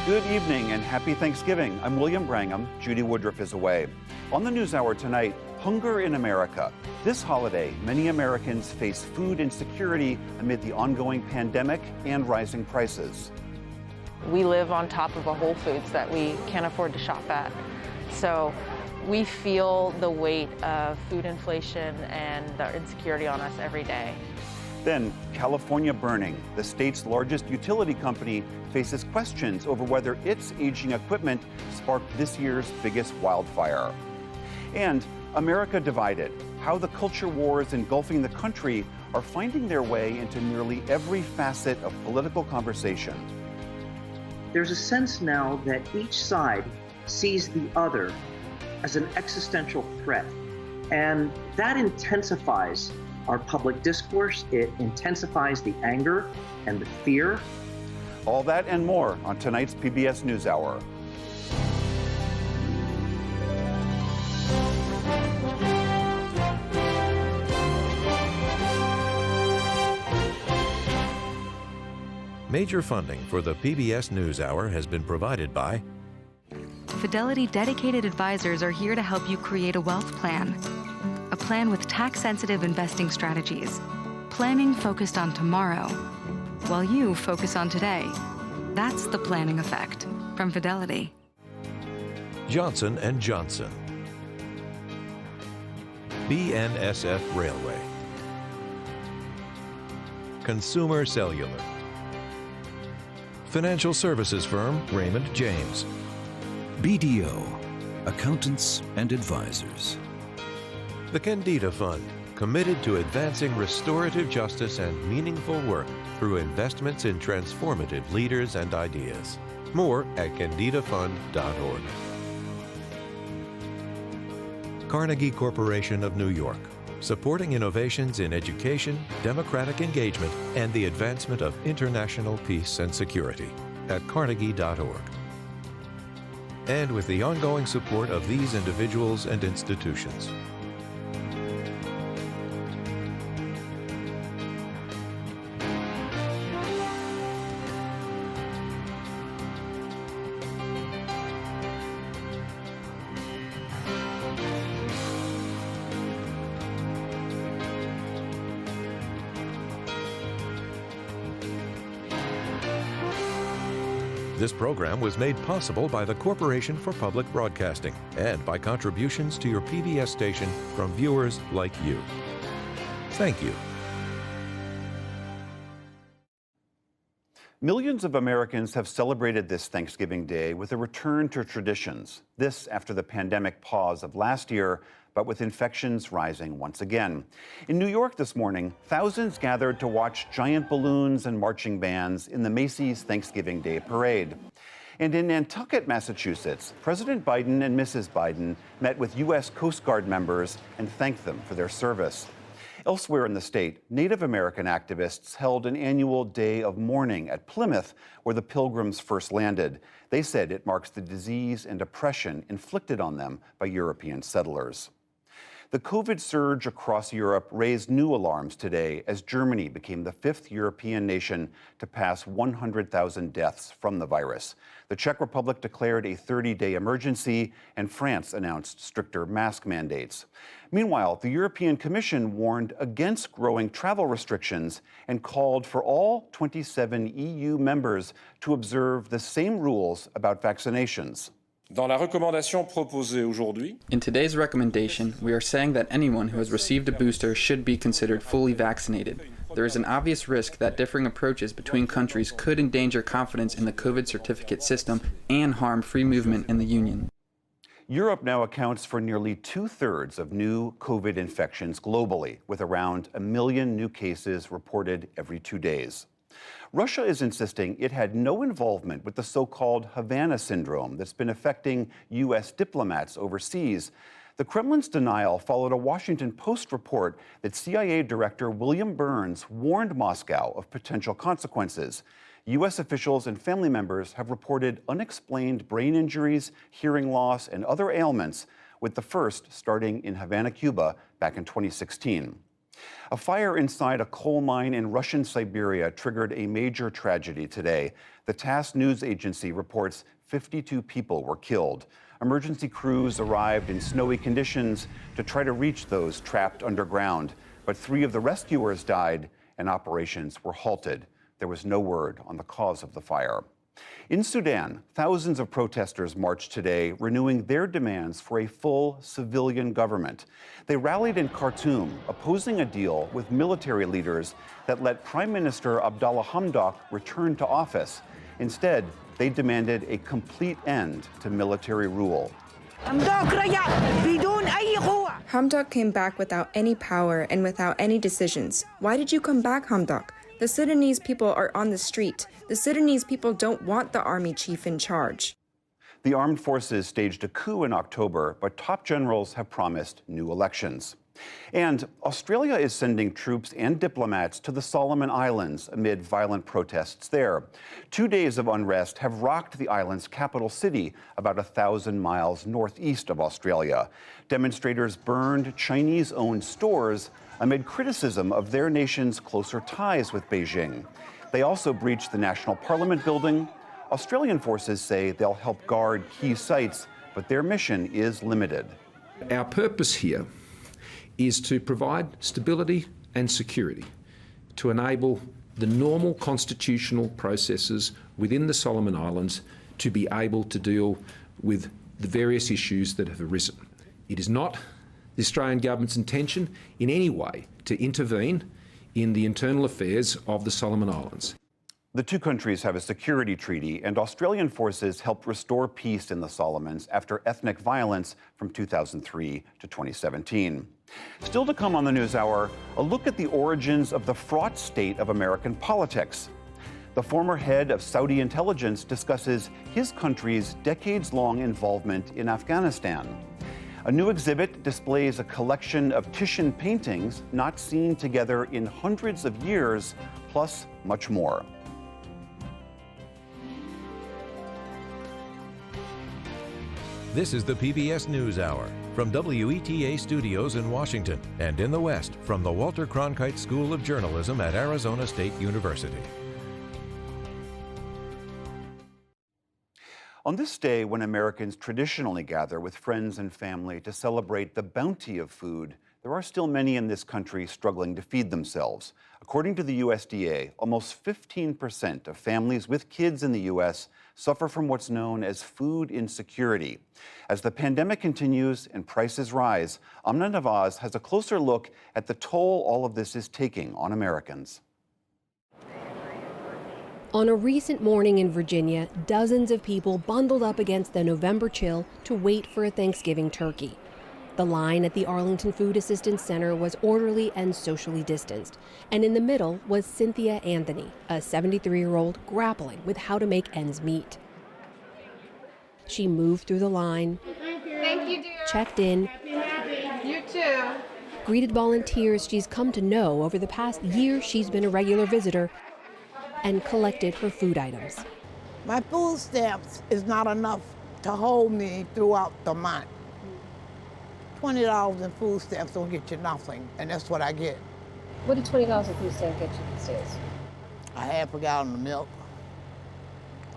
Good evening and happy Thanksgiving. I'm William Brangham. Judy Woodruff is away. On the NewsHour tonight, hunger in America. This holiday, many Americans face food insecurity amid the ongoing pandemic and rising prices. We live on top of a Whole Foods that we can't afford to shop at. So we feel the weight of food inflation and the insecurity on us every day. Then, California burning. The state's largest utility company faces questions over whether its aging equipment sparked this year's biggest wildfire. And America divided. How the culture wars engulfing the country are finding their way into nearly every facet of political conversation. There's a sense now that each side sees the other as an existential threat, and that intensifies our public discourse. It intensifies the anger and the fear. All that and more on tonight's PBS NewsHour. Major funding for the PBS NewsHour has been provided by Fidelity dedicated advisors are here to help you create a wealth plan. A plan with tax-sensitive investing strategies. Planning focused on tomorrow, while you focus on today. That's the planning effect from Fidelity. Johnson & Johnson, BNSF Railway, Consumer Cellular, Financial services firm Raymond James, BDO, Accountants and Advisors. The Kendeda Fund, committed to advancing restorative justice and meaningful work through investments in transformative leaders and ideas. More at kendedafund.org. Carnegie Corporation of New York, supporting innovations in education, democratic engagement, and the advancement of international peace and security at carnegie.org. And with the ongoing support of these individuals and institutions. This program was made possible by the Corporation for Public Broadcasting and by contributions to your PBS station from viewers like you. Thank you. Millions of Americans have celebrated this Thanksgiving Day with a return to traditions. This after the pandemic pause of last year, but with infections rising once again. In New York this morning, thousands gathered to watch giant balloons and marching bands in the Macy's Thanksgiving Day Parade. And in Nantucket, Massachusetts, President Biden and Mrs. Biden met with U.S. Coast Guard members and thanked them for their service. Elsewhere in the state, Native American activists held an annual day of mourning at Plymouth, where the Pilgrims first landed. They said it marks the disease and oppression inflicted on them by European settlers. The COVID surge across Europe raised new alarms today as Germany became the fifth European nation to pass 100,000 deaths from the virus. The Czech Republic declared a 30-day emergency, and France announced stricter mask mandates. Meanwhile, the European Commission warned against growing travel restrictions and called for all 27 EU members to observe the same rules about vaccinations. In today's recommendation, we are saying that anyone who has received a booster should be considered fully vaccinated. There is an obvious risk that differing approaches between countries could endanger confidence in the COVID certificate system and harm free movement in the Union. Europe now accounts for nearly 2/3 of new COVID infections globally, with around 1 million new cases reported every 2 days. Russia is insisting it had no involvement with the so-called Havana syndrome that's been affecting U.S. diplomats overseas. The Kremlin's denial followed a Washington Post report that CIA Director William Burns warned Moscow of potential consequences. U.S. officials and family members have reported unexplained brain injuries, hearing loss, and other ailments, with the first starting in Havana, Cuba, back in 2016. A fire inside a coal mine in Russian Siberia triggered a major tragedy today. The TASS news agency reports 52 people were killed. Emergency crews arrived in snowy conditions to try to reach those trapped underground, but 3 of the rescuers died and operations were halted. There was no word on the cause of the fire. In Sudan, thousands of protesters marched today, renewing their demands for a full civilian government. They rallied in Khartoum, opposing a deal with military leaders that let Prime Minister Abdallah Hamdok return to office. Instead, they demanded a complete end to military rule. Hamdok came back without any power and without any decisions. Why did you come back, Hamdok? The Sudanese people are on the street. The Sudanese people don't want the army chief in charge. The armed forces staged a coup in October, but top generals have promised new elections. And Australia is sending troops and diplomats to the Solomon Islands amid violent protests there. 2 days of unrest have rocked the island's capital city, about 1,000 miles northeast of Australia. Demonstrators burned Chinese-owned stores amid criticism of their nation's closer ties with Beijing. They also breached the National Parliament building. Australian forces say they'll help guard key sites, but their mission is limited. Our purpose here is to provide stability and security to enable the normal constitutional processes within the Solomon Islands to be able to deal with the various issues that have arisen. It is not the Australian government's intention in any way to intervene in the internal affairs of the Solomon Islands. The 2 countries have a security treaty, and Australian forces helped restore peace in the Solomons after ethnic violence from 2003 to 2017. Still to come on the NewsHour, a look at the origins of the fraught state of American politics. The former head of Saudi intelligence discusses his country's decades-long involvement in Afghanistan. A new exhibit displays a collection of Titian paintings not seen together in hundreds of years, plus much more. This is the PBS NewsHour from WETA Studios in Washington and in the West from the Walter Cronkite School of Journalism at Arizona State University. On this day, when Americans traditionally gather with friends and family to celebrate the bounty of food, there are still many in this country struggling to feed themselves. According to the USDA, almost 15% of families with kids in the U.S. suffer from what's known as food insecurity. As the pandemic continues and prices rise, Amna Nawaz has a closer look at the toll all of this is taking on Americans. On a recent morning in Virginia, dozens of people bundled up against the November chill to wait for a Thanksgiving turkey. The line at the Arlington Food Assistance Center was orderly and socially distanced, and in the middle was Cynthia Anthony, a 73-year-old grappling with how to make ends meet. She moved through the line, Thank you, dear. checked in, You too. greeted volunteers she's come to know over the past year she's been a regular visitor, and collected her food items. My food stamps is not enough to hold me throughout the month. $20 in food stamps don't get you nothing, and that's what I get. What did $20 in food stamp get you these days? A half a gallon of milk,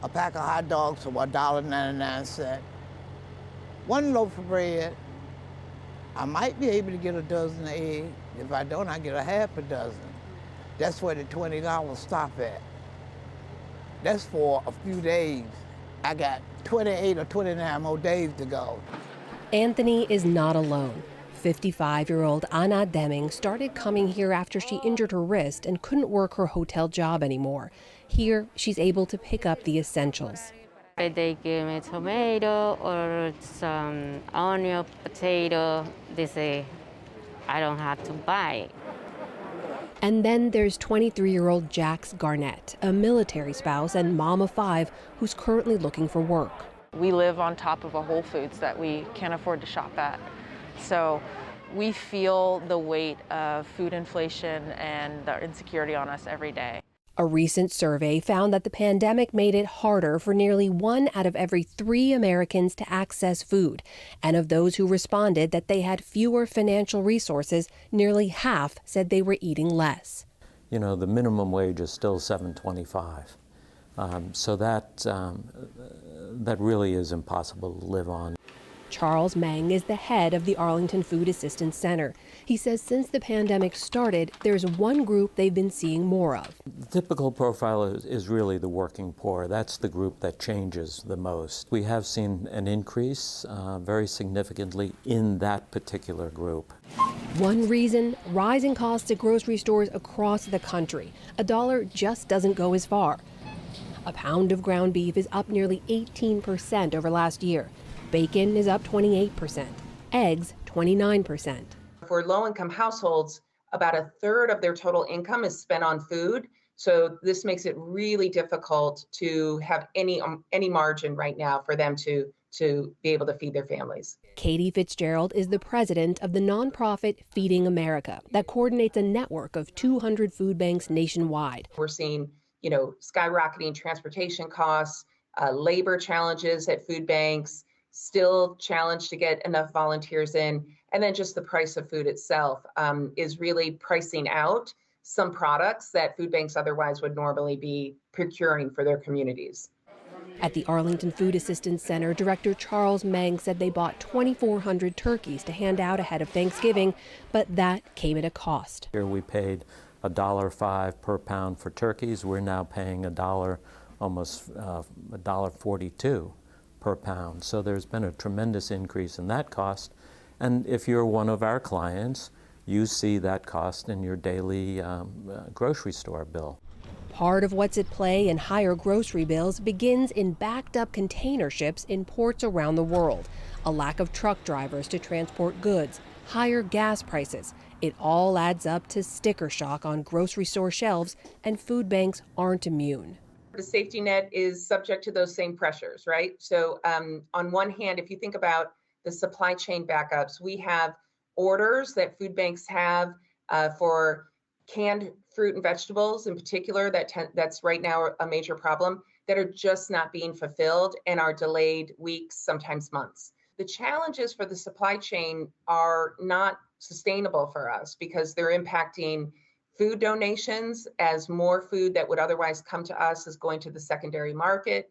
a pack of hot dogs for $1.99, 1 loaf of bread. I might be able to get a dozen of eggs. If I don't, I get a half a dozen. That's where the $20 stop at. That's for a few days. I got 28 or 29 more days to go. Anthony is not alone. 55-year-old Anna Deming started coming here after she injured her wrist and couldn't work her hotel job anymore. Here, she's able to pick up the essentials. They give me tomato or some onion, potato. They say I don't have to buy. And then there's 23-year-old Jax Garnett, a military spouse and mom of 5 who's currently looking for work. We live on top of a Whole Foods that we can't afford to shop at. So we feel the weight of food inflation and the insecurity on us every day. A recent survey found that the pandemic made it harder for nearly 1 out of every 3 Americans to access food. And of those who responded that they had fewer financial resources, nearly half said they were eating less. You know, the minimum wage is still $7.25. So that really is impossible to live on. Charles Meng is the head of the Arlington Food Assistance Center. He says since the pandemic started, there's one group they've been seeing more of. The typical profile is really the working poor. That's the group that changes the most. We have seen an increase very significantly in that particular group. One reason, rising costs at grocery stores across the country. A dollar just doesn't go as far. A pound of ground beef is up nearly 18% over last year. Bacon is up 28%, eggs 29%. For low-income households, about a third of their total income is spent on food. So this makes it really difficult to have any margin right now for them to be able to feed their families. Katie Fitzgerald is the president of the nonprofit Feeding America that coordinates a network of 200 food banks nationwide. We're seeing, skyrocketing transportation costs, labor challenges at food banks, still challenged to get enough volunteers in, and then just the price of food itself is really pricing out some products that food banks otherwise would normally be procuring for their communities. At the Arlington Food Assistance Center, Director Charles Meng said they bought 2,400 turkeys to hand out ahead of Thanksgiving, but that came at a cost. Here we paid $1.05 per pound for turkeys. We're now paying almost $1.42 per pound. So there's been a tremendous increase in that cost. And if you're one of our clients, you see that cost in your daily grocery store bill. Part of what's at play in higher grocery bills begins in backed up container ships in ports around the world. A lack of truck drivers to transport goods, higher gas prices. It all adds up to sticker shock on grocery store shelves, and food banks aren't immune. The safety net is subject to those same pressures, right? So on one hand, if you think about the supply chain backups, we have orders that food banks have for canned fruit and vegetables in particular, that's right now a major problem, that are just not being fulfilled and are delayed weeks, sometimes months. The challenges for the supply chain are not sustainable for us because they're impacting food donations, as more food that would otherwise come to us is going to the secondary market.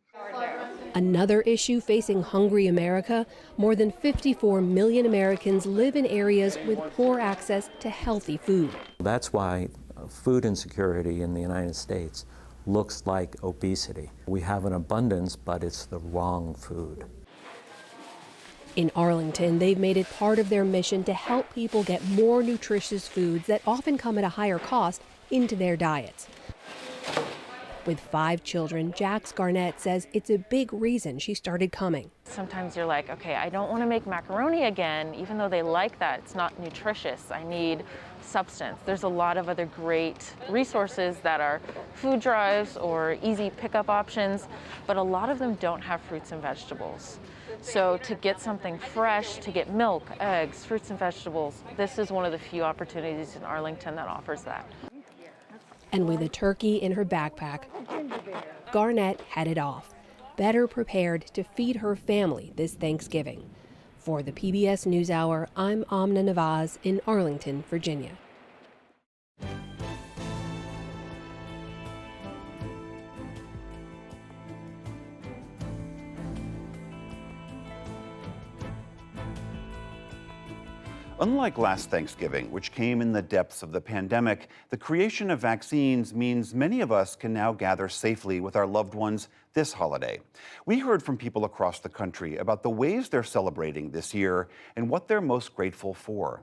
Another issue facing hungry America, more than 54 million Americans live in areas with poor access to healthy food. That's why food insecurity in the United States looks like obesity. We have an abundance, but it's the wrong food. In Arlington, they've made it part of their mission to help people get more nutritious foods that often come at a higher cost into their diets. With 5 children, Jax Garnett says it's a big reason she started coming. Sometimes you're like, okay, I don't want to make macaroni again, even though they like that. It's not nutritious. I need substance. There's a lot of other great resources that are food drives or easy pickup options, but a lot of them don't have fruits and vegetables. So to get something fresh, to get milk, eggs, fruits and vegetables, this is one of the few opportunities in Arlington that offers that. And with a turkey in her backpack, Garnett headed off, better prepared to feed her family this Thanksgiving. For the PBS NewsHour, I'm Amna Nawaz in Arlington, Virginia. Unlike last Thanksgiving, which came in the depths of the pandemic, the creation of vaccines means many of us can now gather safely with our loved ones this holiday. We heard from people across the country about the ways they're celebrating this year and what they're most grateful for.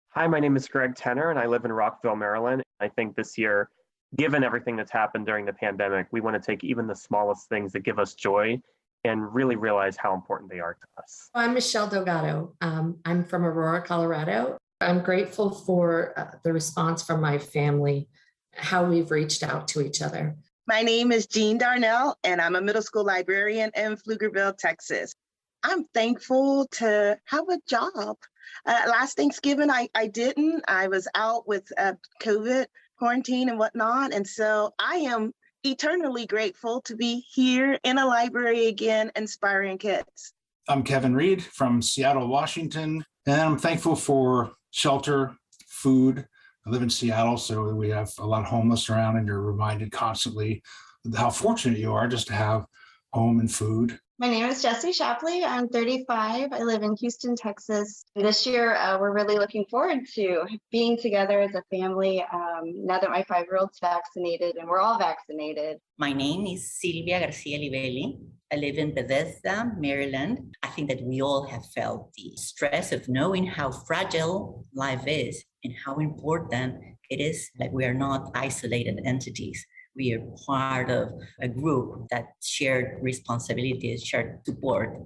Hi, my name is Greg Tenner, and I live in Rockville, Maryland. I think this year, given everything that's happened during the pandemic, we want to take even the smallest things that give us joy and really realize how important they are to us. I'm Michelle Delgado. I'm from Aurora, Colorado. I'm grateful for the response from my family, how we've reached out to each other. My name is Jean Darnell, and I'm a middle school librarian in Pflugerville, Texas. I'm thankful to have a job. Last Thanksgiving, I didn't. I was out with COVID quarantine and whatnot. And so I am eternally grateful to be here in a library again, inspiring kids. I'm Kevin Reed from Seattle, Washington, and I'm thankful for shelter, food. I live in Seattle, so we have a lot of homeless around, and you're reminded constantly how fortunate you are just to have home and food. My name is Jessie Shapley. I'm 35. I live in Houston, Texas. This year, we're really looking forward to being together as a family now that my 5-year-old's vaccinated and we're all vaccinated. My name is Silvia Garcia Livelli. I live in Bethesda, Maryland. I think that we all have felt the stress of knowing how fragile life is and how important it is that we are not isolated entities. We are part of a group that shared responsibilities, shared support.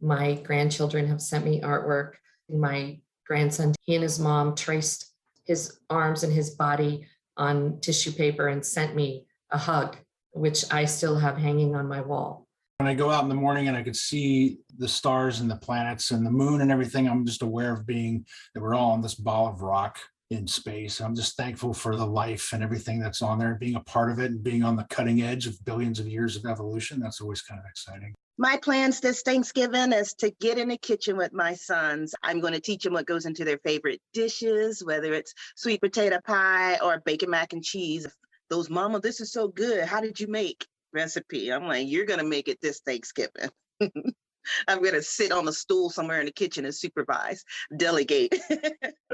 My grandchildren have sent me artwork. My grandson, he and his mom traced his arms and his body on tissue paper and sent me a hug, which I still have hanging on my wall. When I go out in the morning and I could see the stars and the planets and the moon and everything, I'm just aware of being that we're all on this ball of rock in space. I'm just thankful for the life and everything that's on there, being a part of it and being on the cutting edge of billions of years of evolution. That's always kind of exciting. My plans this Thanksgiving is to get in the kitchen with my sons. I'm going to teach them what goes into their favorite dishes, whether it's sweet potato pie or bacon mac and cheese. Those, Mama, this is so good. How did you make recipe? I'm like, you're going to make it this Thanksgiving. I'm going to sit on a stool somewhere in the kitchen and supervise, delegate.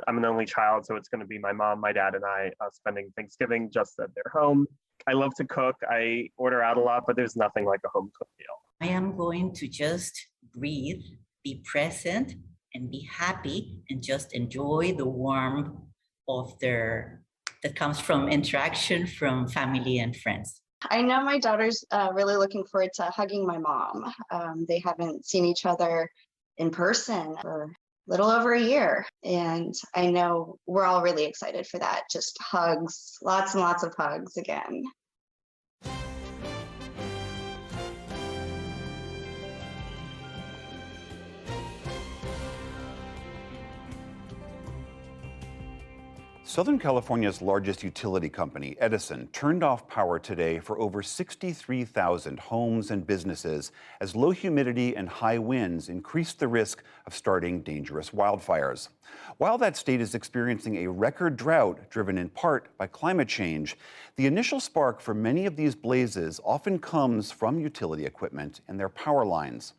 I'm an only child, so it's going to be my mom, my dad, and I spending Thanksgiving just at their home. I love to cook. I order out a lot, but there's nothing like a home cooked meal. I am going to just breathe, be present, and be happy, and just enjoy the warmth of that comes from interaction from family and friends. I know my daughter's really looking forward to hugging my mom. They haven't seen each other in person for a little over a year. And I know we're all really excited for that. Just hugs, lots and lots of hugs again. Southern California's largest utility company, Edison, turned off power today for over 63,000 homes and businesses as low humidity and high winds increased the risk of starting dangerous wildfires. While that state is experiencing a record drought driven in part by climate change, the initial spark for many of these blazes often comes from utility equipment and their power lines.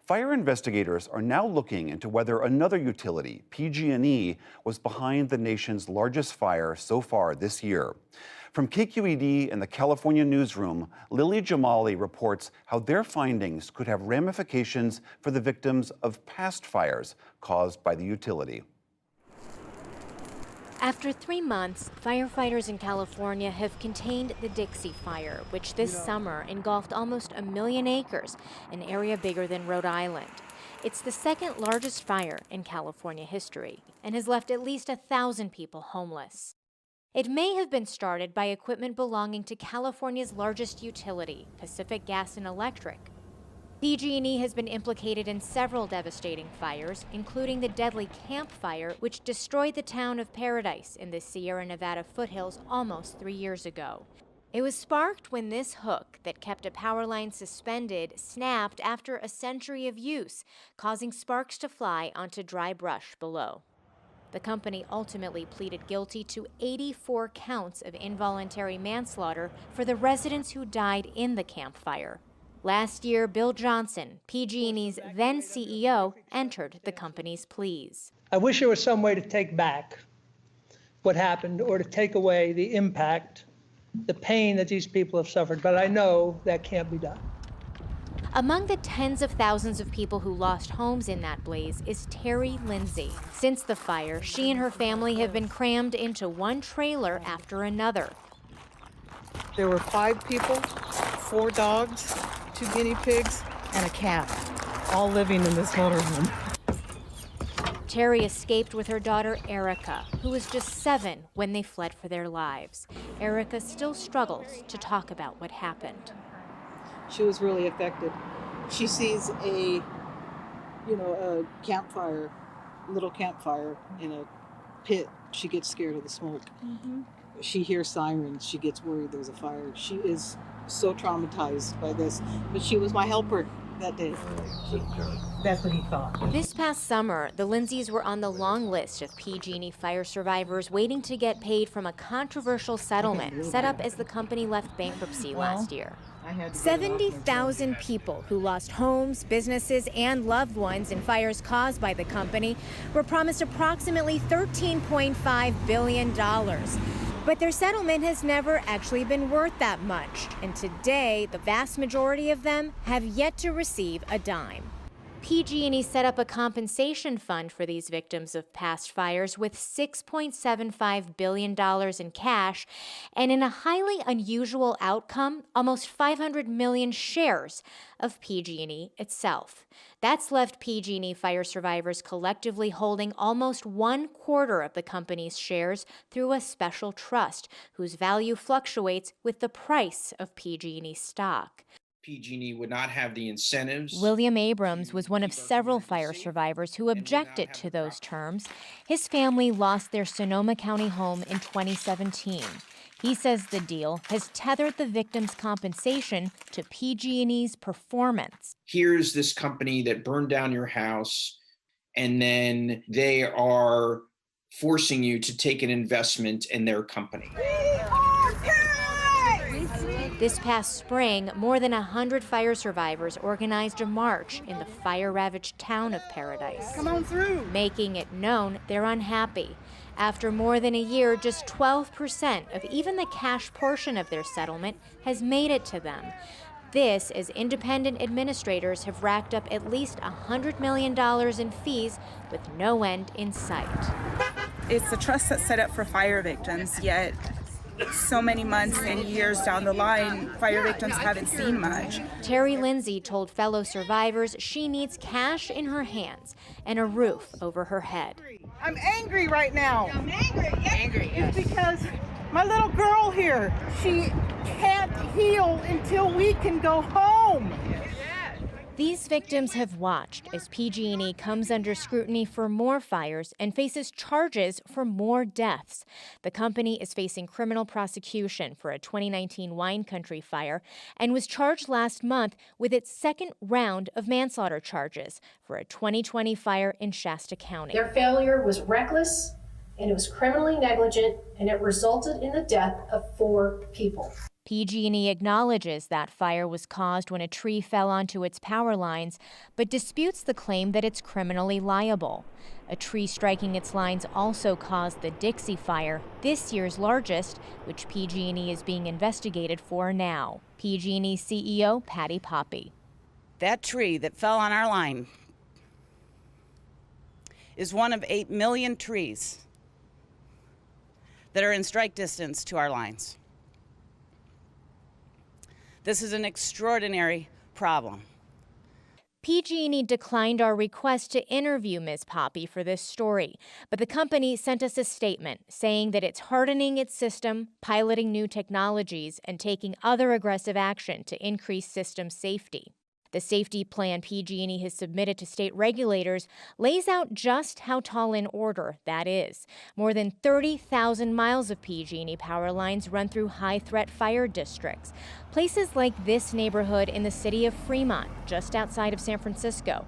Fire investigators are now looking into whether another utility, PG&E, was behind the nation's largest fire so far this year. From KQED and the California newsroom, Lily Jamali reports how their findings could have ramifications for the victims of past fires caused by the utility. After 3 months, firefighters in California have contained the Dixie Fire, which this summer engulfed almost 1 million acres, an area bigger than Rhode Island. It's the second largest fire in California history and has left at least 1,000 people homeless. It may have been started by equipment belonging to California's largest utility, Pacific Gas and Electric. PG&E has been implicated in several devastating fires, including the deadly Camp Fire, which destroyed the town of Paradise in the Sierra Nevada foothills almost 3 years ago. It was sparked when this hook that kept a power line suspended snapped after a century of use, causing sparks to fly onto dry brush below. The company ultimately pleaded guilty to 84 counts of involuntary manslaughter for the residents who died in the Camp Fire. Last year, Bill Johnson, PG&E's then CEO, entered the company's pleas. I wish there was some way to take back what happened or to take away the impact, the pain that these people have suffered, but I know that can't be done. Among the tens of thousands of people who lost homes in that blaze is Terry Lindsay. Since the fire, she and her family have been crammed into one trailer after another. There were 5 people, 4 dogs, 2 guinea pigs, and a cat, all living in this motorhome. Terry escaped with her daughter Erica, who was just 7 when they fled for their lives. Erica still struggles to talk about what happened. She was really affected. She sees a campfire, little campfire in a pit. She gets scared of the smoke. she hears sirens, she gets worried there's a fire. She is so traumatized by this, but she was my helper that day. That's what he thought. This past summer, the Lindsays were on the long list of PG&E fire survivors waiting to get paid from a controversial settlement set up as the company left bankruptcy last year. 70,000 people who lost homes, businesses, and loved ones in fires caused by the company were promised approximately $13.5 billion. But their settlement has never actually been worth that much. And today, the vast majority of them have yet to receive a dime. PG&E set up a compensation fund for these victims of past fires with $6.75 billion in cash, and in a highly unusual outcome, almost 500 million shares of PG&E itself. That's left PG&E fire survivors collectively holding almost 1/4 of the company's shares through a special trust, whose value fluctuates with the price of PG&E stock. PG&E would not have the incentives. William Abrams was one of several fire survivors who objected to those terms. His family lost their Sonoma County home in 2017. He says the deal has tethered the victims' compensation to PG&E's performance. Here's this company that burned down your house, and then they are forcing you to take an investment in their company. This past spring, more than 100 fire survivors organized a march in the fire-ravaged town of Paradise. Come on through. Making it known they're unhappy. After more than a year, just 12% of even the cash portion of their settlement has made it to them. This as independent administrators have racked up at least $100 million in fees with no end in sight. It's a trust that's set up for fire victims, yet so many months and years down the line, fire victims haven't seen much. Terry Lindsay told fellow survivors she needs cash in her hands and a roof over her head. I'm angry right now. I'm angry. Yes. Angry. It's because my little girl here, she can't heal until we can go home. These victims have watched as PG&E comes under scrutiny for more fires and faces charges for more deaths. The company is facing criminal prosecution for a 2019 wine country fire and was charged last month with its second round of manslaughter charges for a 2020 fire in Shasta County. Their failure was reckless, and it was criminally negligent, and it resulted in the death of 4 people. PG&E acknowledges that fire was caused when a tree fell onto its power lines, but disputes the claim that it's criminally liable. A tree striking its lines also caused the Dixie Fire, this year's largest, which PG&E is being investigated for now. PG&E CEO Patti Poppe. That tree that fell on our line is one of 8 million trees that are in strike distance to our lines. This is an extraordinary problem. PG&E declined our request to interview Ms. Poppe for this story, but the company sent us a statement saying that it's hardening its system, piloting new technologies, and taking other aggressive action to increase system safety. The safety plan PG&E has submitted to state regulators lays out just how tall in order that is. More than 30,000 miles of PG&E power lines run through high-threat fire districts. Places like this neighborhood in the city of Fremont, just outside of San Francisco.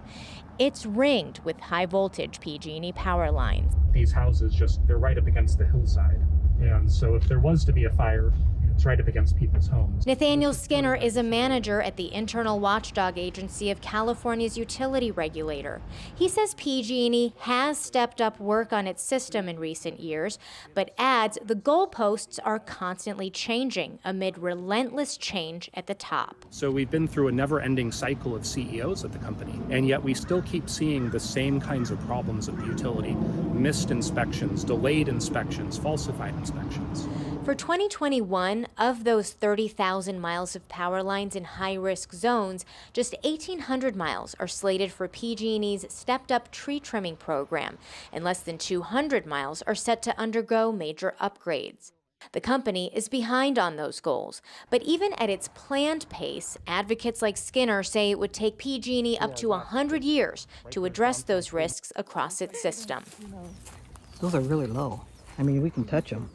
It's ringed with high-voltage PG&E power lines. These houses they're right up against the hillside. And so if there was to be a fire, it's right up against people's homes. Nathaniel Skinner is a manager at the Internal Watchdog Agency of California's utility regulator. He says PG&E has stepped up work on its system in recent years, but adds the goalposts are constantly changing amid relentless change at the top. So we've been through a never-ending cycle of CEOs at the company, and yet we still keep seeing the same kinds of problems at the utility. Missed inspections, delayed inspections, falsified inspections. For 2021, of those 30,000 miles of power lines in high-risk zones, just 1,800 miles are slated for PG&E's stepped-up tree trimming program, and less than 200 miles are set to undergo major upgrades. The company is behind on those goals, but even at its planned pace, advocates like Skinner say it would take PG&E up to 100 years to address those risks across its system. Those are really low. I mean, we can touch them.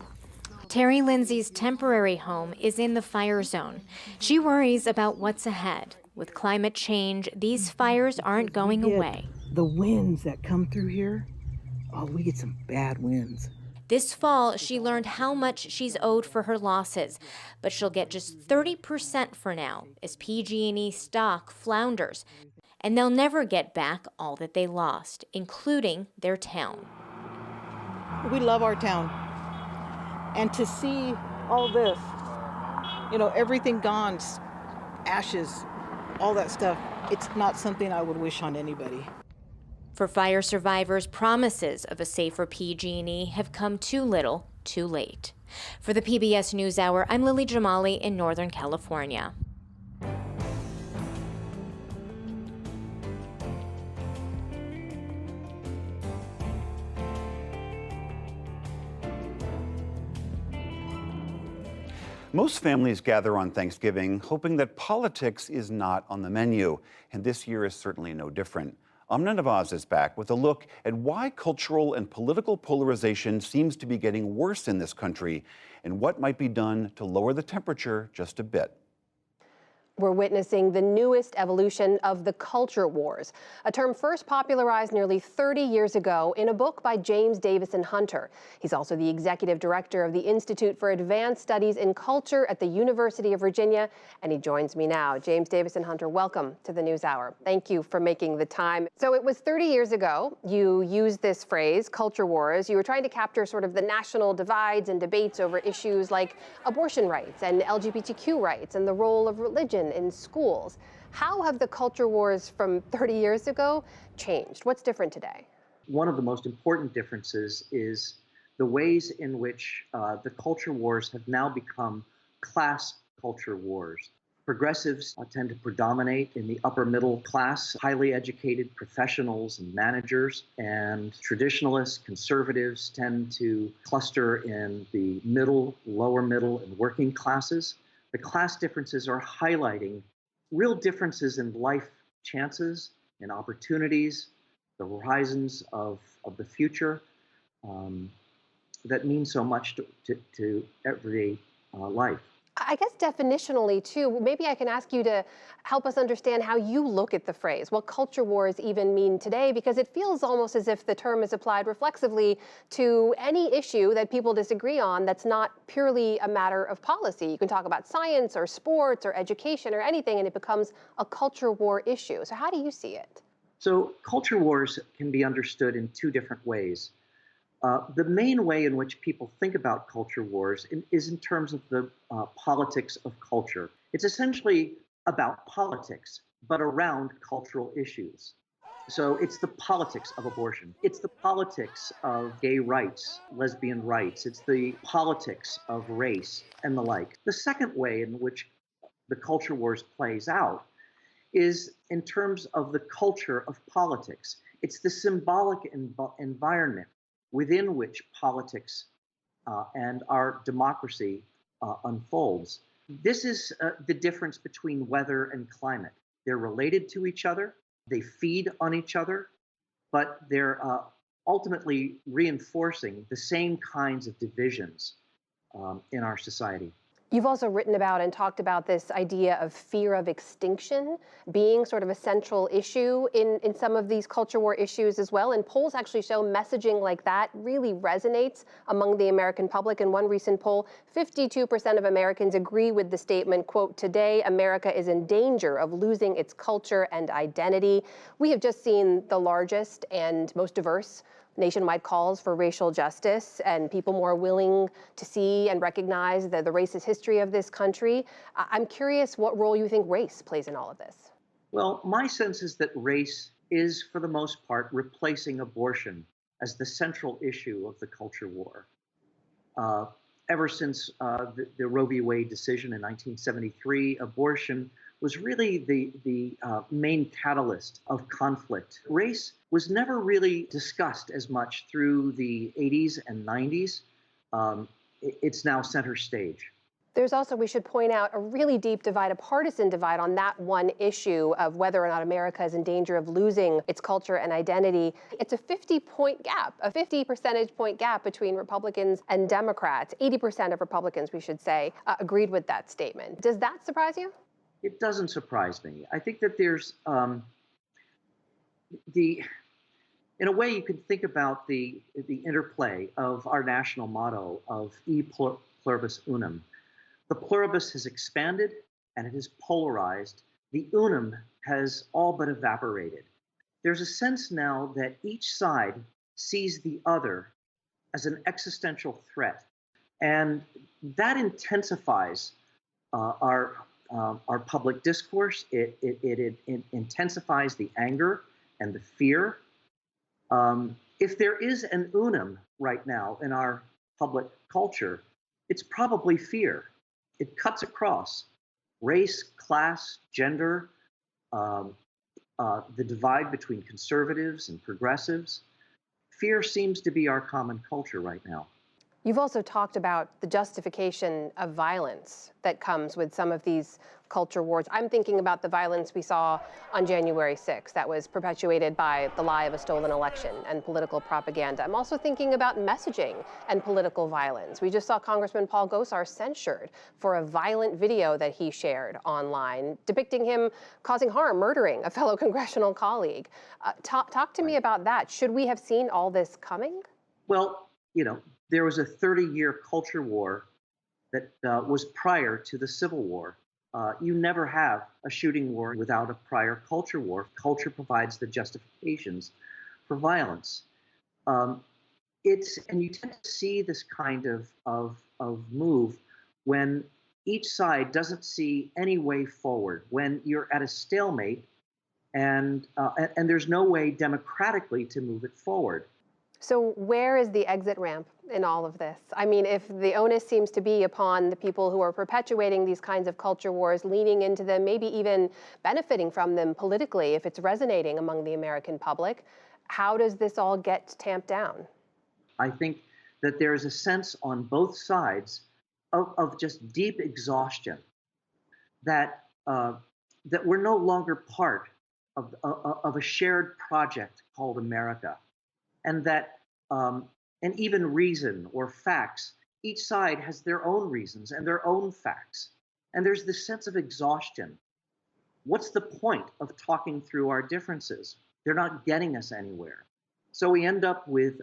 Terry Lindsay's temporary home is in the fire zone. She worries about what's ahead. With climate change, these fires aren't going away. The winds that come through here, oh, we get some bad winds. This fall, she learned how much she's owed for her losses, but she'll get just 30% for now as PG&E stock flounders. And they'll never get back all that they lost, including their town. We love our town. And to see all this, everything gone, ashes, all that stuff, it's not something I would wish on anybody. For fire survivors, promises of a safer PG&E have come too little, too late. For the PBS NewsHour, I'm Lily Jamali in Northern California. Most families gather on Thanksgiving hoping that politics is not on the menu, and this year is certainly no different. Amna Nawaz is back with a look at why cultural and political polarization seems to be getting worse in this country and what might be done to lower the temperature just a bit. We're witnessing the newest evolution of the culture wars, a term first popularized nearly 30 years ago in a book by James Davison Hunter. He's also the executive director of the Institute for Advanced Studies in Culture at the University of Virginia, and he joins me now. James Davison Hunter, welcome to the NewsHour. Thank you for making the time. So it was 30 years ago you used this phrase, culture wars. You were trying to capture sort of the national divides and debates over issues like abortion rights and LGBTQ rights and the role of religion in schools. How have the culture wars from 30 years ago changed? What's different today? One of the most important differences is the ways in which the culture wars have now become class culture wars. Progressives tend to predominate in the upper middle class, highly educated professionals and managers, and traditionalists, conservatives tend to cluster in the middle, lower middle, and working classes. The class differences are highlighting real differences in life chances and opportunities, the horizons of the future that mean so much to everyday life. I guess definitionally, too, maybe I can ask you to help us understand how you look at the phrase, what culture wars even mean today, because it feels almost as if the term is applied reflexively to any issue that people disagree on that's not purely a matter of policy. You can talk about science or sports or education or anything, and it becomes a culture war issue. So how do you see it? So culture wars can be understood in two different ways. The main way in which people think about culture wars is in terms of the politics of culture. It's essentially about politics, but around cultural issues. So it's the politics of abortion. It's the politics of gay rights, lesbian rights. It's the politics of race and the like. The second way in which the culture wars plays out is in terms of the culture of politics. It's the symbolic environment within which politics and our democracy unfolds. This is the difference between weather and climate. They're related to each other, they feed on each other, but they're ultimately reinforcing the same kinds of divisions in our society. You've also written about and talked about this idea of fear of extinction being sort of a central issue in some of these culture war issues as well. And polls actually show messaging like that really resonates among the American public. In one recent poll, 52% of Americans agree with the statement, quote, "Today, America is in danger of losing its culture and identity." We have just seen the largest and most diverse nationwide calls for racial justice and people more willing to see and recognize the racist history of this country. I'm curious what role you think race plays in all of this. Well, my sense is that race is, for the most part, replacing abortion as the central issue of the culture war. Ever since the Roe v. Wade decision in 1973, abortion was really the main catalyst of conflict. Race was never really discussed as much through the 80s and 90s. It's now center stage. There's also, we should point out, a really deep divide, a partisan divide on that one issue of whether or not America is in danger of losing its culture and identity. It's a 50-point gap, a 50 percentage point gap between Republicans and Democrats. 80% of Republicans, we should say, agreed with that statement. Does that surprise you? It doesn't surprise me. I think that there's in a way, you can think about the interplay of our national motto of E pluribus unum. The pluribus has expanded and it has polarized. The unum has all but evaporated. There's a sense now that each side sees the other as an existential threat. And that intensifies our public discourse. It intensifies the anger and the fear. If there is an unum right now in our public culture, it's probably fear. It cuts across race, class, gender, the divide between conservatives and progressives. Fear seems to be our common culture right now. You've also talked about the justification of violence that comes with some of these culture wars. I'm thinking about the violence we saw on January 6th that was perpetuated by the lie of a stolen election and political propaganda. I'm also thinking about messaging and political violence. We just saw Congressman Paul Gosar censured for a violent video that he shared online, depicting him causing harm, murdering a fellow congressional colleague. Talk to me about that. Should we have seen all this coming? Well, there was a 30-year culture war that was prior to the Civil War. You never have a shooting war without a prior culture war. Culture provides the justifications for violence. And you tend to see this kind of move when each side doesn't see any way forward, when you're at a stalemate and there's no way democratically to move it forward. So where is the exit ramp in all of this? I mean, if the onus seems to be upon the people who are perpetuating these kinds of culture wars, leaning into them, maybe even benefiting from them politically, if it's resonating among the American public, how does this all get tamped down? I think that there is a sense on both sides of just deep exhaustion that we're no longer part of a shared project called America. And that, and even reason or facts, each side has their own reasons and their own facts. And there's this sense of exhaustion. What's the point of talking through our differences? They're not getting us anywhere. So we end up with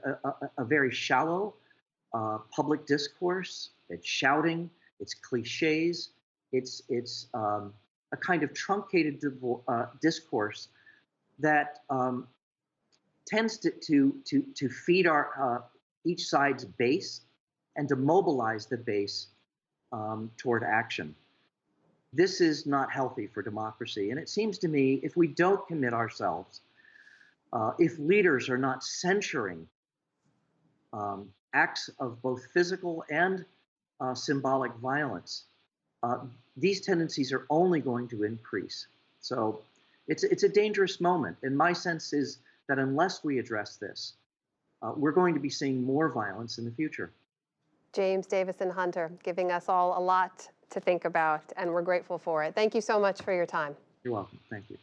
a very shallow public discourse. It's shouting, it's cliches, it's a kind of truncated discourse that tends to feed our each side's base and to mobilize the base toward action. This is not healthy for democracy. And it seems to me if we don't commit ourselves, if leaders are not censuring acts of both physical and symbolic violence, these tendencies are only going to increase. So it's a dangerous moment. And my sense is that unless we address this, we're going to be seeing more violence in the future. James Davison Hunter giving us all a lot to think about, and we're grateful for it. Thank you so much for your time. You're welcome. Thank you.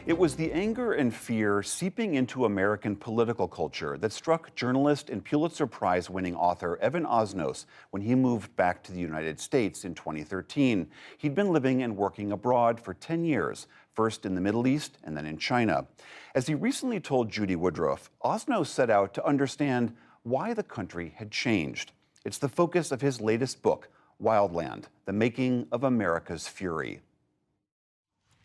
It was the anger and fear seeping into American political culture that struck journalist and Pulitzer Prize-winning author Evan Osnos when he moved back to the United States in 2013. He'd been living and working abroad for 10 years, first in the Middle East and then in China. As he recently told Judy Woodruff, Osnos set out to understand why the country had changed. It's the focus of his latest book, Wildland: The Making of America's Fury.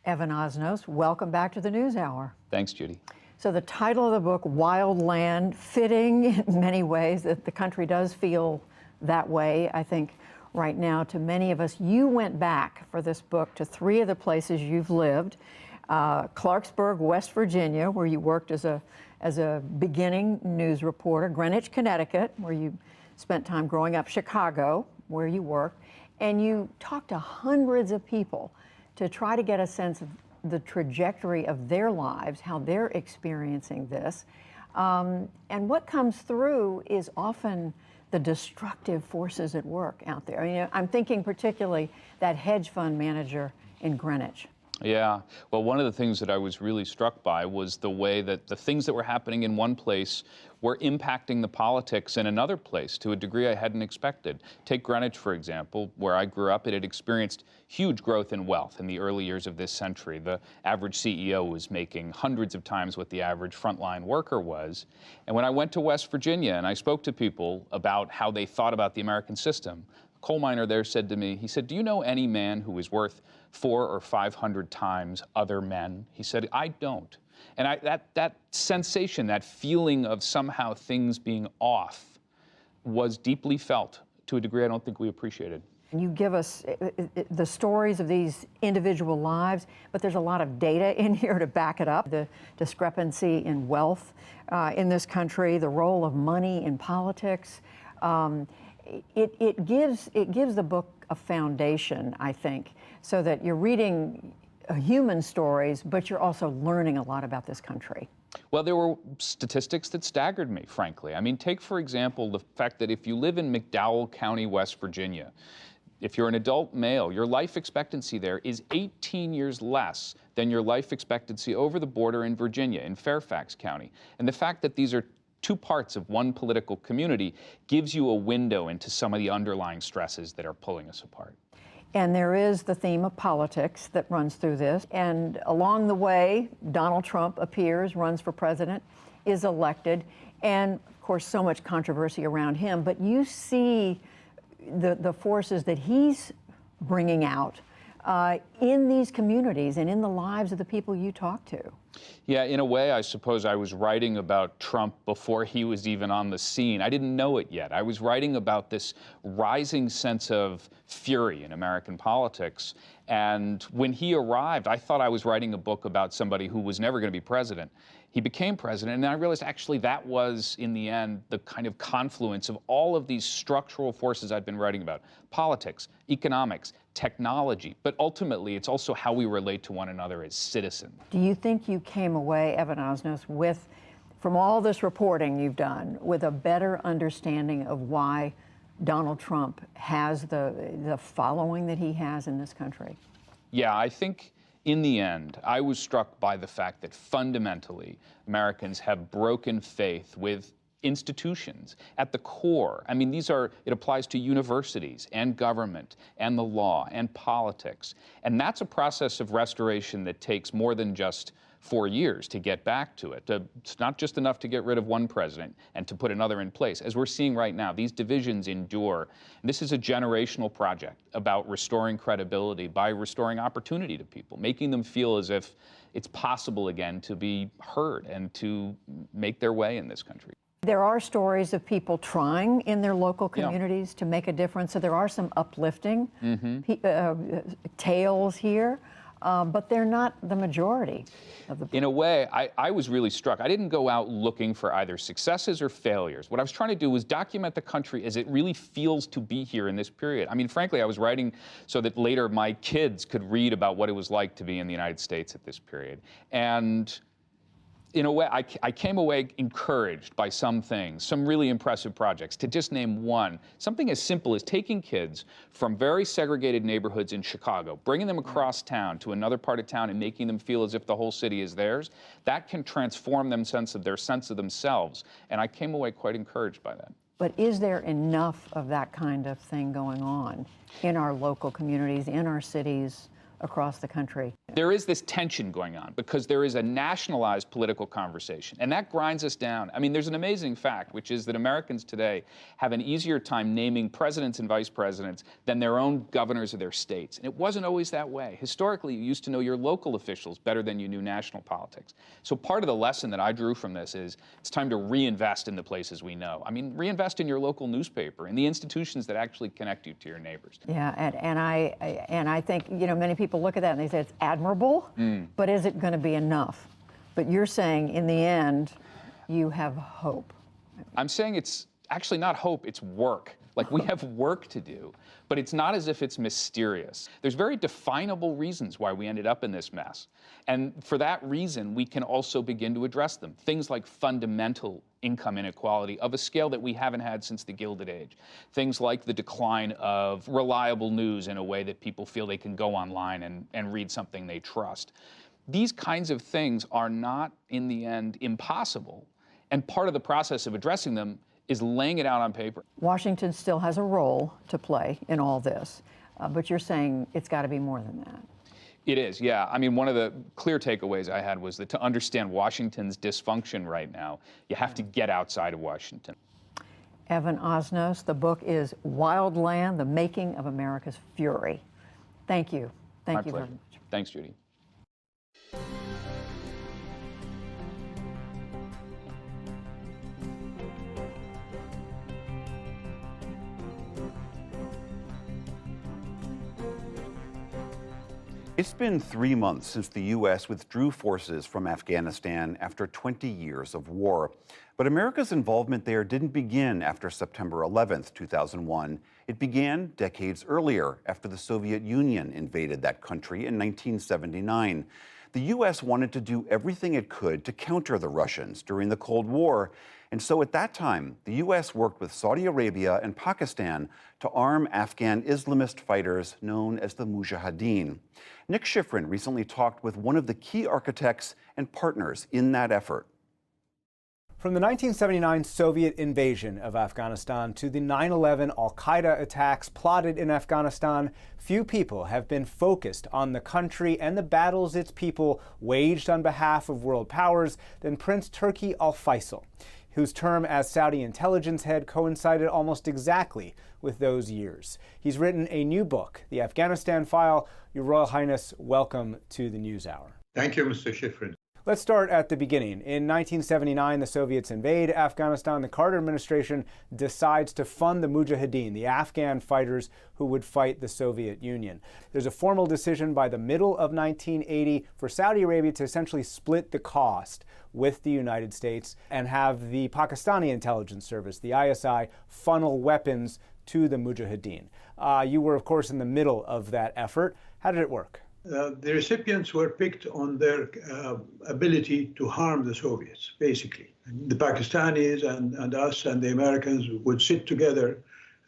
Evan Osnos, welcome back to the NewsHour. Thanks, Judy. So the title of the book, Wildland, fitting in many ways that the country does feel that way, I think, right now to many of us. You went back for this book to 3 of the places you've lived. Clarksburg, West Virginia, where you worked as a beginning news reporter. Greenwich, Connecticut, where you spent time growing up. Chicago, where you worked. And you talked to hundreds of people to try to get a sense of the trajectory of their lives, how they're experiencing this. And what comes through is often the destructive forces at work out there. I'm thinking particularly that hedge fund manager in Greenwich. Yeah, well, one of the things that I was really struck by was the way that the things that were happening in one place were impacting the politics in another place to a degree I hadn't expected. Take Greenwich, for example, where I grew up. It had experienced huge growth in wealth in the early years of this century. The average CEO was making hundreds of times what the average frontline worker was. And when I went to West Virginia and I spoke to people about how they thought about the American system, a coal miner there said to me, he said, "Do you know any man who is worth 400 or 500 times other men?" He said, "I don't." And that sensation, that feeling of somehow things being off was deeply felt to a degree I don't think we appreciated. You give us the stories of these individual lives, but there's a lot of data in here to back it up. The discrepancy in wealth in this country, the role of money in politics. It gives the book a foundation, I think, so that you're reading human stories, but you're also learning a lot about this country. Well, there were statistics that staggered me, frankly. I mean, take, for example, the fact that if you live in McDowell County, West Virginia, if you're an adult male, your life expectancy there is 18 years less than your life expectancy over the border in Virginia, in Fairfax County. And the fact that these are two parts of one political community gives you a window into some of the underlying stresses that are pulling us apart. And there is the theme of politics that runs through this. And along the way, Donald Trump appears, runs for president, is elected, and of course, so much controversy around him. But you see the forces that he's bringing out in these communities and in the lives of the people you talk to. Yeah, in a way, I suppose I was writing about Trump before he was even on the scene. I didn't know it yet. I was writing about this rising sense of fury in American politics. And when he arrived, I thought I was writing a book about somebody who was never going to be president. He became president, and then I realized actually that was, in the end, the kind of confluence of all of these structural forces I'd been writing about. Politics, economics, technology, but ultimately it's also how we relate to one another as citizens. Do you think you came away, Evan Osnos, from all this reporting you've done, with a better understanding of why Donald Trump has the following that he has in this country? Yeah, I think in the end, I was struck by the fact that fundamentally Americans have broken faith with institutions at the core. I mean, it applies to universities and government and the law and politics. And that's a process of restoration that takes more than just 4 years to get back to it. It's not just enough to get rid of one president and to put another in place. As we're seeing right now, these divisions endure. And this is a generational project about restoring credibility by restoring opportunity to people, making them feel as if it's possible again to be heard and to make their way in this country. There are stories of people trying in their local communities to make a difference. So there are some uplifting tales here. But they're not the majority of the. In a way, I was really struck. I didn't go out looking for either successes or failures. What I was trying to do was document the country as it really feels to be here in this period. I mean, frankly, I was writing so that later my kids could read about what it was like to be in the United States at this period. And in a way, I came away encouraged by some things, some really impressive projects. To just name one, something as simple as taking kids from very segregated neighborhoods in Chicago, bringing them across town to another part of town and making them feel as if the whole city is theirs, that can transform their sense of themselves. And I came away quite encouraged by that. But is there enough of that kind of thing going on in our local communities, in our cities, across the country? There is this tension going on because there is a nationalized political conversation, and that grinds us down. I mean, there's an amazing fact, which is that Americans today have an easier time naming presidents and vice presidents than their own governors of their states. And it wasn't always that way. Historically, you used to know your local officials better than you knew national politics. So part of the lesson that I drew from this is it's time to reinvest in the places we know. I mean, reinvest in your local newspaper, in the institutions that actually connect you to your neighbors. Yeah, and I think, many people look at that and they say it's admirable, but is it going to be enough? But you're saying in the end, you have hope. I'm saying it's actually not hope, it's work. Like, we have work to do, but it's not as if it's mysterious. There's very definable reasons why we ended up in this mess. And for that reason, we can also begin to address them. Things like fundamental income inequality of a scale that we haven't had since the Gilded Age. Things like the decline of reliable news in a way that people feel they can go online and read something they trust. These kinds of things are not, in the end, impossible. And part of the process of addressing them is laying it out on paper. Washington still has a role to play in all this, but you're saying it's got to be more than that. It is, yeah. I mean, one of the clear takeaways I had was that to understand Washington's dysfunction right now, you have to get outside of Washington. Evan Osnos, the book is Wild Land, The Making of America's Fury. Thank you. Thank you very much. Thanks, Judy. It's been 3 months since the U.S. withdrew forces from Afghanistan after 20 years of war. But America's involvement there didn't begin after September 11th, 2001. It began decades earlier, after the Soviet Union invaded that country in 1979. The U.S. wanted to do everything it could to counter the Russians during the Cold War. And so at that time, the U.S. worked with Saudi Arabia and Pakistan to arm Afghan Islamist fighters known as the Mujahideen. Nick Schifrin recently talked with one of the key architects and partners in that effort. From the 1979 Soviet invasion of Afghanistan to the 9/11 al-Qaeda attacks plotted in Afghanistan, few people have been focused on the country and the battles its people waged on behalf of world powers than Prince Turki Al Faisal, whose term as Saudi intelligence head coincided almost exactly with those years. He's written a new book, The Afghanistan File. Your Royal Highness, welcome to the NewsHour. Thank you, Mr. Schifrin. Let's start at the beginning. In 1979, the Soviets invade Afghanistan. The Carter administration decides to fund the Mujahideen, the Afghan fighters who would fight the Soviet Union. There's a formal decision by the middle of 1980 for Saudi Arabia to essentially split the cost with the United States and have the Pakistani intelligence service, the ISI, funnel weapons to the Mujahideen. You were, of course, in the middle of that effort. How did it work? The recipients were picked on their ability to harm the Soviets, basically. The Pakistanis and us and the Americans would sit together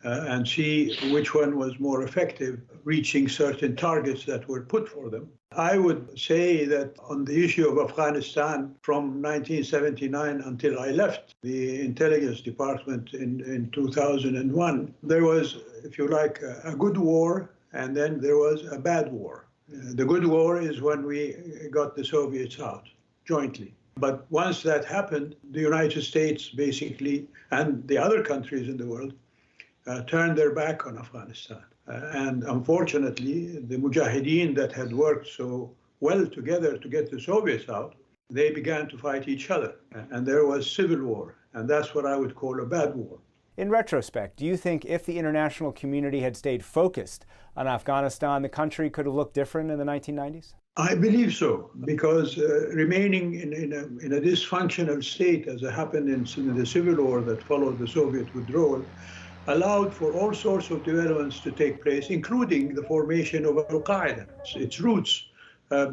and see which one was more effective, reaching certain targets that were put for them. I would say that on the issue of Afghanistan, from 1979 until I left the intelligence department in 2001, there was, if you like, a good war, and then there was a bad war. The good war is when we got the Soviets out jointly. But once that happened, the United States basically, and the other countries in the world, turned their back on Afghanistan. And unfortunately, the Mujahideen that had worked so well together to get the Soviets out, they began to fight each other. And there was civil war. And that's what I would call a bad war. In retrospect, do you think if the international community had stayed focused on Afghanistan, the country could have looked different in the 1990s? I believe so, because remaining in a dysfunctional state, as it happened in the civil war that followed the Soviet withdrawal, allowed for all sorts of developments to take place, including the formation of Al-Qaeda. Its roots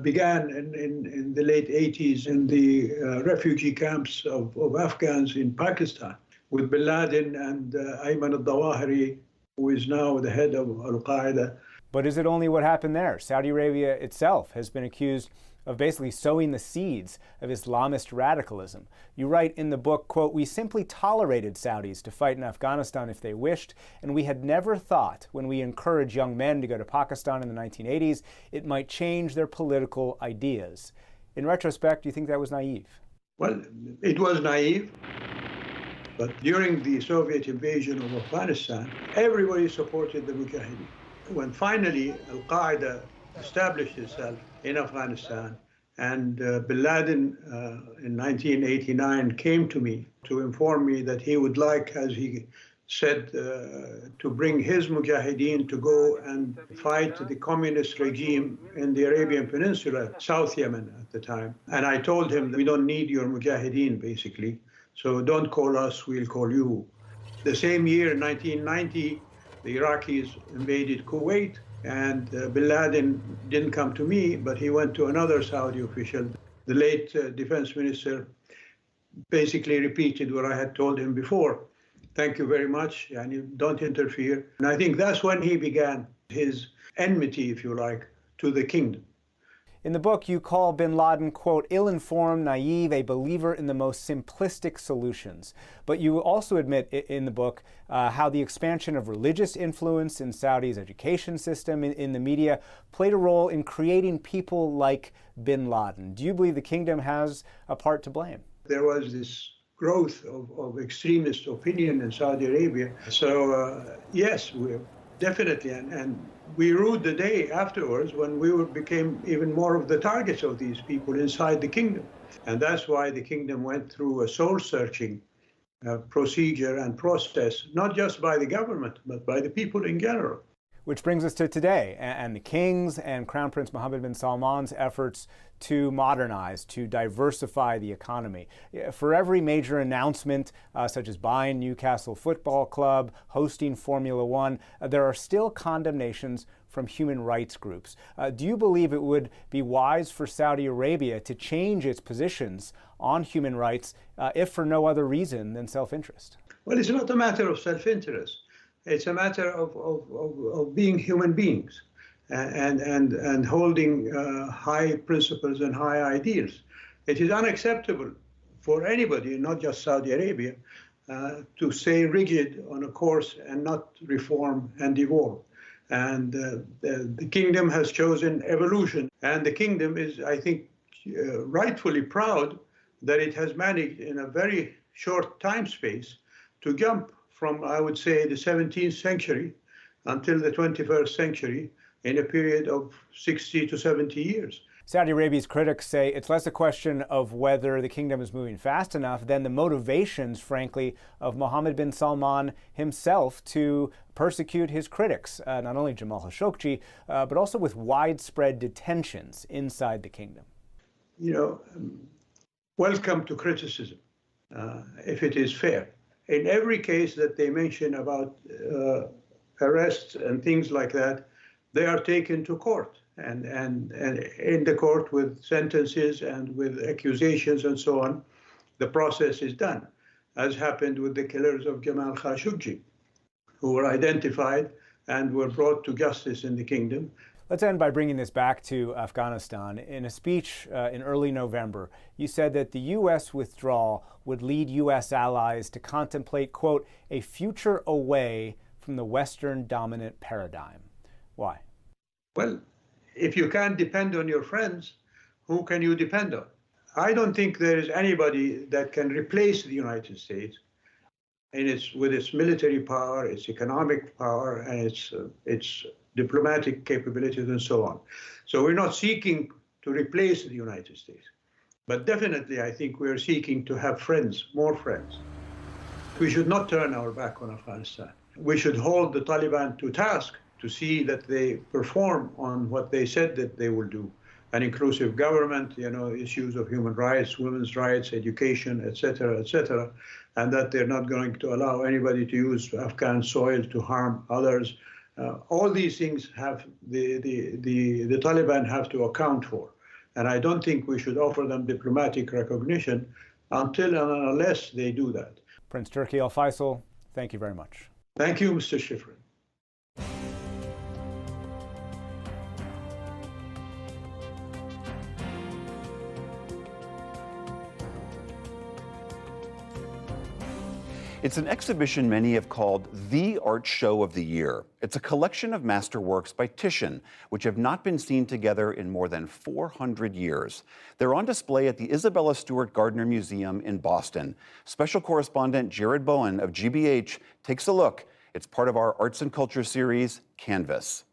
began in the late 80s in the refugee camps of Afghans in Pakistan, with bin Laden and Ayman al-Zawahiri, who is now the head of Al-Qaeda. But is it only what happened there? Saudi Arabia itself has been accused of basically sowing the seeds of Islamist radicalism. You write in the book, quote, "We simply tolerated Saudis to fight in Afghanistan if they wished, and we had never thought when we encouraged young men to go to Pakistan in the 1980s, it might change their political ideas." In retrospect, do you think that was naive? Well, it was naive. But during the Soviet invasion of Afghanistan, everybody supported the Mujahideen. When finally Al-Qaeda established itself in Afghanistan, and bin Laden in 1989 came to me to inform me that he would like, as he said, to bring his Mujahideen to go and fight the communist regime in the Arabian Peninsula, South Yemen at the time. And I told him, we don't need your Mujahideen, basically. So don't call us, we'll call you. The same year, in 1990, the Iraqis invaded Kuwait, and bin Laden didn't come to me, but he went to another Saudi official. The late defense minister basically repeated what I had told him before. Thank you very much, and you don't interfere. And I think that's when he began his enmity, if you like, to the kingdom. In the book, you call bin Laden, quote, ill-informed, naive, a believer in the most simplistic solutions. But you also admit in the book how the expansion of religious influence in Saudi's education system, in the media, played a role in creating people like bin Laden. Do you believe the kingdom has a part to blame? There was this growth of extremist opinion in Saudi Arabia. So, yes, definitely. And we ruled the day afterwards when we became even more of the targets of these people inside the kingdom. And that's why the kingdom went through a soul-searching procedure and process, not just by the government, but by the people in general. Which brings us to today and the King's and Crown Prince Mohammed bin Salman's efforts to modernize, to diversify the economy. For every major announcement, such as buying Newcastle Football Club, hosting Formula One, there are still condemnations from human rights groups. Do you believe it would be wise for Saudi Arabia to change its positions on human rights, if for no other reason than self-interest? Well, it's not a matter of self-interest. It's a matter of being human beings and holding high principles and high ideals. It is unacceptable for anybody, not just Saudi Arabia, to stay rigid on a course and not reform and evolve. And the kingdom has chosen evolution. And the kingdom is, I think, rightfully proud that it has managed in a very short time space to jump from, I would say, the 17th century until the 21st century in a period of 60 to 70 years. Saudi Arabia's critics say it's less a question of whether the kingdom is moving fast enough than the motivations, frankly, of Mohammed bin Salman himself to persecute his critics, not only Jamal Khashoggi, but also with widespread detentions inside the kingdom. You know, welcome to criticism, if it is fair. In every case that they mention about arrests and things like that, they are taken to court and in the court with sentences and with accusations and so on. The process is done, as happened with the killers of Jamal Khashoggi, who were identified and were brought to justice in the kingdom. Let's end by bringing this back to Afghanistan. In a speech in early November, you said that the U.S. withdrawal would lead U.S. allies to contemplate, quote, a future away from the Western dominant paradigm. Why? Well, if you can't depend on your friends, who can you depend on? I don't think there is anybody that can replace the United States with its military power, its economic power, and its diplomatic capabilities and so on. So we're not seeking to replace the United States. But definitely, I think we're seeking to have friends, more friends. We should not turn our back on Afghanistan. We should hold the Taliban to task to see that they perform on what they said that they will do. An inclusive government, you know, issues of human rights, women's rights, education, et cetera, and that they're not going to allow anybody to use Afghan soil to harm others. All these things have the Taliban have to account for. And I don't think we should offer them diplomatic recognition until and unless they do that. Prince Turki Al Faisal, thank you very much. Thank you, Mr. Schifrin. It's an exhibition many have called the art show of the year. It's a collection of masterworks by Titian, which have not been seen together in more than 400 years. They're on display at the Isabella Stewart Gardner Museum in Boston. Special correspondent Jared Bowen of GBH takes a look. It's part of our Arts and Culture series, Canvas.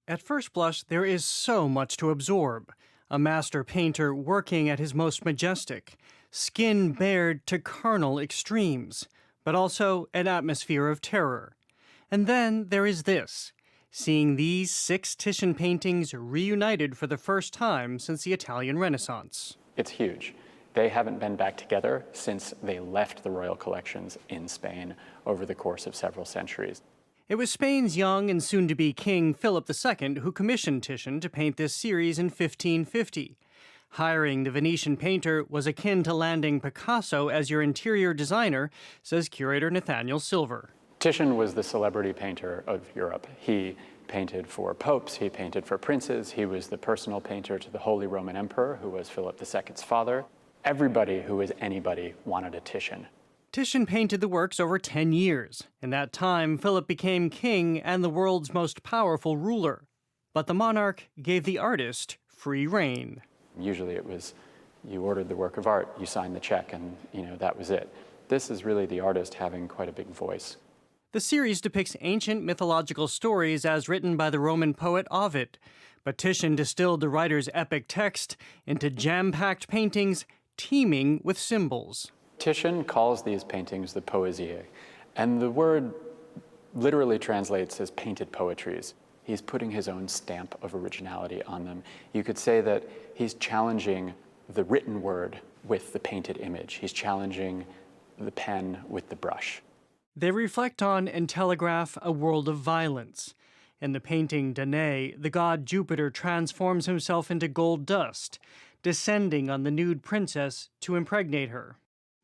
At first blush, there is so much to absorb. A master painter working at his most majestic, skin bared to carnal extremes, but also an atmosphere of terror. And then there is this, seeing these 6 Titian paintings reunited for the first time since the Italian Renaissance. It's huge. They haven't been back together since they left the royal collections in Spain over the course of several centuries. It was Spain's young and soon-to-be king Philip II who commissioned Titian to paint this series in 1550. Hiring the Venetian painter was akin to landing Picasso as your interior designer, says curator Nathaniel Silver. Titian was the celebrity painter of Europe. He painted for popes, he painted for princes, he was the personal painter to the Holy Roman Emperor, who was Philip II's father. Everybody who was anybody wanted a Titian. Titian painted the works over 10 years. In that time, Philip became king and the world's most powerful ruler. But the monarch gave the artist free rein. Usually it was, you ordered the work of art, you signed the check, and that was it. This is really the artist having quite a big voice. The series depicts ancient mythological stories as written by the Roman poet Ovid, but Titian distilled the writer's epic text into jam-packed paintings teeming with symbols. Titian calls these paintings the poesie, and the word literally translates as painted poetries. He's putting his own stamp of originality on them. You could say that he's challenging the written word with the painted image. He's challenging the pen with the brush. They reflect on and telegraph a world of violence. In the painting Danae, the god Jupiter transforms himself into gold dust, descending on the nude princess to impregnate her.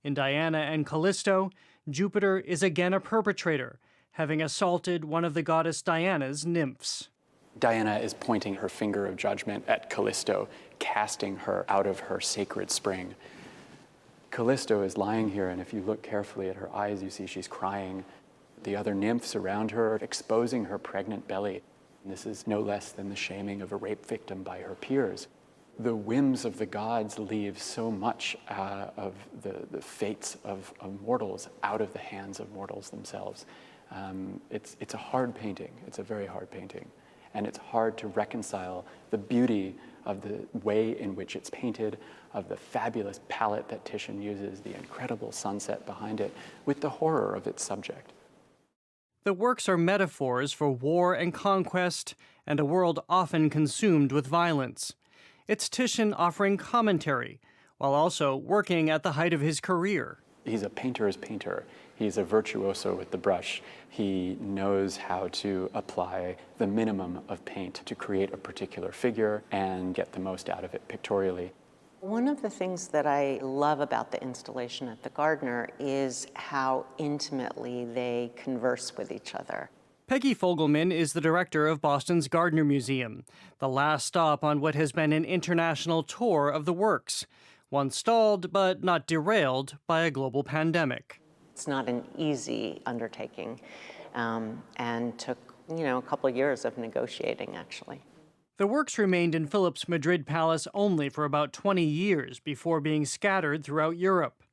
In Diana and Callisto, Jupiter is again a perpetrator, having assaulted one of the goddess Diana's nymphs. Diana is pointing her finger of judgment at Callisto, casting her out of her sacred spring. Callisto is lying here, and if you look carefully at her eyes, you see she's crying. The other nymphs around her are exposing her pregnant belly. And this is no less than the shaming of a rape victim by her peers. The whims of the gods leave so much of the fates of mortals out of the hands of mortals themselves. It's a hard painting. It's a very hard painting. And it's hard to reconcile the beauty of the way in which it's painted, of the fabulous palette that Titian uses, the incredible sunset behind it, with the horror of its subject. The works are metaphors for war and conquest and a world often consumed with violence. It's Titian offering commentary, while also working at the height of his career. He's a painter's painter. He's a virtuoso with the brush. He knows how to apply the minimum of paint to create a particular figure and get the most out of it pictorially. One of the things that I love about the installation at the Gardner is how intimately they converse with each other. Peggy Fogelman is the director of Boston's Gardner Museum, the last stop on what has been an international tour of the works, one stalled but not derailed by a global pandemic. It's not an easy undertaking, and took, a couple of years of negotiating, actually. The works remained in Philip's Madrid palace only for about 20 years before being scattered throughout Europe.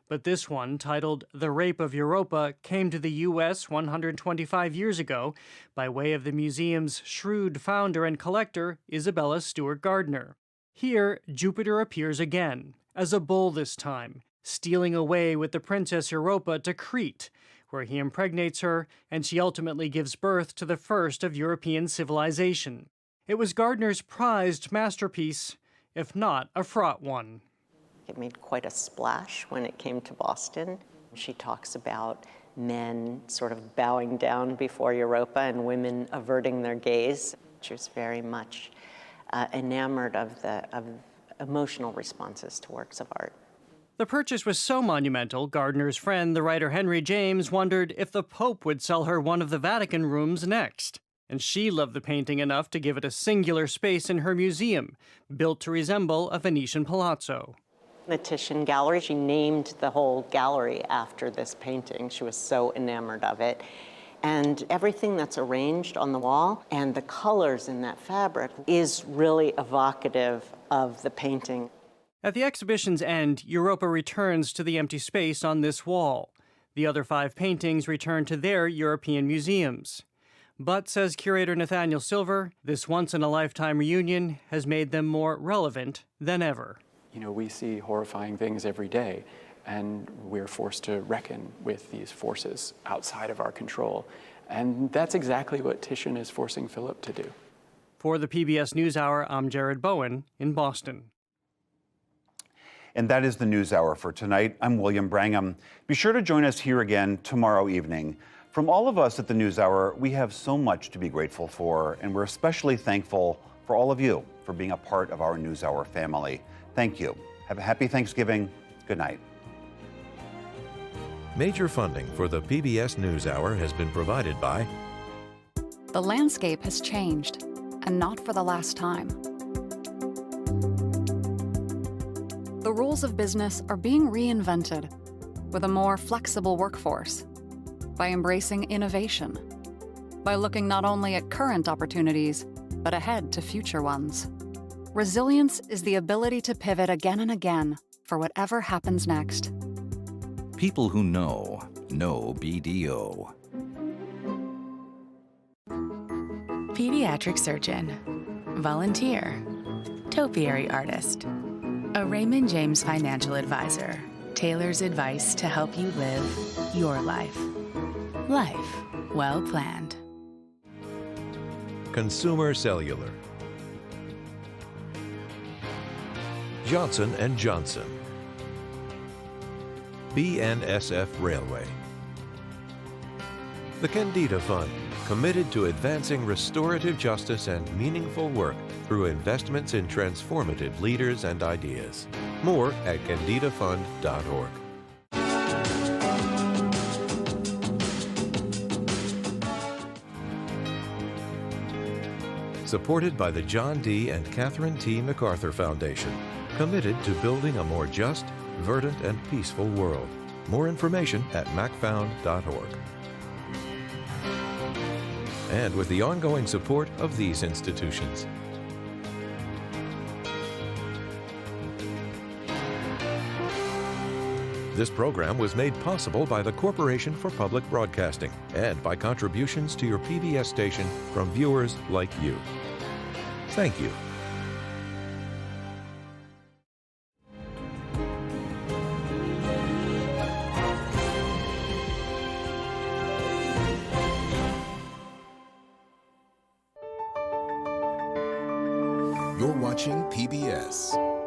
But this one, titled The Rape of Europa, came to the U.S. 125 years ago by way of the museum's shrewd founder and collector, Isabella Stewart Gardner. Here, Jupiter appears again, as a bull this time, stealing away with the Princess Europa to Crete, where he impregnates her and she ultimately gives birth to the first of European civilization. It was Gardner's prized masterpiece, if not a fraught one. It made quite a splash when it came to Boston. She talks about men sort of bowing down before Europa and women averting their gaze. She was very much enamored of emotional responses to works of art. The purchase was so monumental, Gardner's friend, the writer Henry James, wondered if the Pope would sell her one of the Vatican rooms next. And she loved the painting enough to give it a singular space in her museum, built to resemble a Venetian palazzo. The Titian Gallery, she named the whole gallery after this painting. She was so enamored of it. And everything that's arranged on the wall and the colors in that fabric is really evocative of the painting. At the exhibition's end, Europa returns to the empty space on this wall. The other 5 paintings return to their European museums. But, says curator Nathaniel Silver, this once-in-a-lifetime reunion has made them more relevant than ever. We see horrifying things every day, and we're forced to reckon with these forces outside of our control. And that's exactly what Titian is forcing Philip to do. For the PBS NewsHour, I'm Jared Bowen in Boston. And that is the NewsHour for tonight. I'm William Brangham. Be sure to join us here again tomorrow evening. From all of us at the NewsHour, we have so much to be grateful for, and we're especially thankful for all of you for being a part of our NewsHour family. Thank you. Have a happy Thanksgiving. Good night. Major funding for the PBS NewsHour has been provided by... The landscape has changed, and not for the last time. The rules of business are being reinvented with a more flexible workforce, by embracing innovation, by looking not only at current opportunities, but ahead to future ones. Resilience is the ability to pivot again and again for whatever happens next. People who know BDO. Pediatric surgeon, volunteer, topiary artist. A Raymond James financial advisor tailors advice to help you live your life. Life well planned. Consumer Cellular. Johnson & Johnson. BNSF Railway. The Kendeda Fund, committed to advancing restorative justice and meaningful work through investments in transformative leaders and ideas. More at kendedafund.org. Supported by the John D. and Catherine T. MacArthur Foundation, committed to building a more just, verdant, and peaceful world. More information at macfound.org. And with the ongoing support of these institutions. This program was made possible by the Corporation for Public Broadcasting and by contributions to your PBS station from viewers like you. Thank you. You're watching PBS.